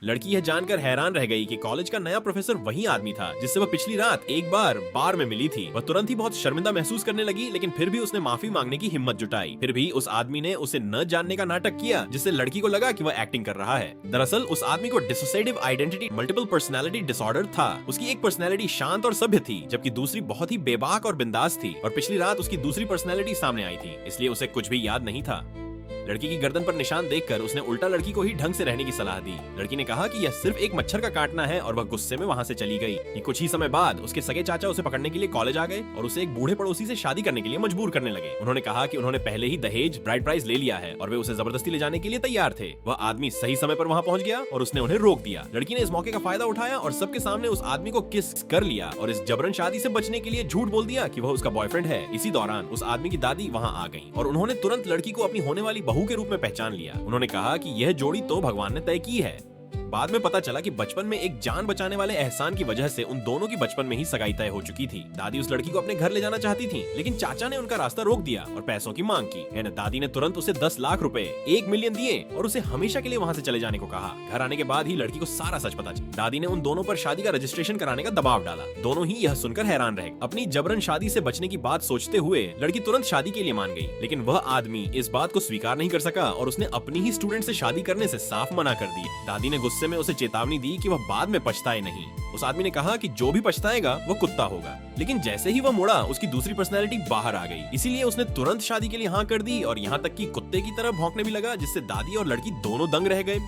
लड़की यह जानकर हैरान रह गई कि कॉलेज का नया प्रोफेसर वही आदमी था जिससे वह पिछली रात एक बार बार में मिली थी। वह तुरंत ही बहुत शर्मिंदा महसूस करने लगी, लेकिन फिर भी उसने माफी मांगने की हिम्मत जुटाई। फिर भी उस आदमी ने उसे न जानने का नाटक किया, जिससे लड़की को लगा कि वह एक्टिंग कर रहा है। दरअसल उस आदमी को dissociative identity multiple personality disorder था। उसकी एक पर्सनैलिटी शांत और सभ्य थी, जबकि दूसरी बहुत ही बेबाक और बिंदास थी। और पिछली रात उसकी दूसरी पर्सनैलिटी सामने आई थी, इसलिए उसे कुछ भी याद नहीं था। लड़की की गर्दन पर निशान देखकर उसने उल्टा लड़की को ही ढंग से रहने की सलाह दी। लड़की ने कहा कि यह सिर्फ एक मच्छर का काटना है और वह गुस्से में वहां से चली गई। कि कुछ ही समय बाद उसके सगे चाचा उसे पकड़ने के लिए कॉलेज आ गए और उसे एक बूढ़े पड़ोसी से शादी करने के लिए मजबूर करने लगे। उन्होंने कहा कि उन्होंने पहले ही दहेज ब्राइड प्राइस ले लिया है और वे उसे जबरदस्ती ले जाने के लिए तैयार थे। वह आदमी सही समय पर वहां पहुंच गया और उसने उन्हें रोक दिया। लड़की ने इस मौके का फायदा उठाया और सबके सामने उस आदमी को किस कर लिया और इस जबरन शादी से बचने के लिए झूठ बोल दिया कि वह उसका बॉयफ्रेंड है। इसी दौरान उस आदमी की दादी वहां आ गई और उन्होंने तुरंत लड़की को अपनी होने वाली बहू के रूप में पहचान लिया। उन्होंने कहा कि यह जोड़ी तो भगवान ने तय की है। बाद में पता चला कि बचपन में एक जान बचाने वाले एहसान की वजह से उन दोनों की बचपन में ही सगाई तय हो चुकी थी। दादी उस लड़की को अपने घर ले जाना चाहती थी, लेकिन चाचा ने उनका रास्ता रोक दिया और पैसों की मांग की। दादी ने तुरंत उसे 10 लाख रुपए 1 मिलियन दिए और उसे हमेशा के लिए वहां से चले जाने को कहा। घर आने के बाद ही लड़की को सारा सच पता चला। दादी ने उन दोनों पर शादी का रजिस्ट्रेशन कराने का दबाव डाला। दोनों ही यह सुनकर हैरान रहे। अपनी जबरन शादी से बचने की बात सोचते हुए लड़की तुरंत शादी के लिए मान गई, लेकिन वह आदमी इस बात को स्वीकार नहीं कर सका और उसने अपनी ही स्टूडेंट से शादी करने से साफ मना कर दी। दादी ने गुस्से में उसे चेतावनी दी कि वह बाद में पछताए नहीं। उस आदमी ने कहा कि जो भी पछताएगा वो कुत्ता होगा, लेकिन जैसे ही वह मुड़ा उसकी दूसरी पर्सनैलिटी बाहर आ गई। इसीलिए उसने तुरंत शादी के लिए हाँ कर दी और यहाँ तक कि कुत्ते की तरह भौंकने भी लगा, जिससे दादी और लड़की दोनों दंग रह गए।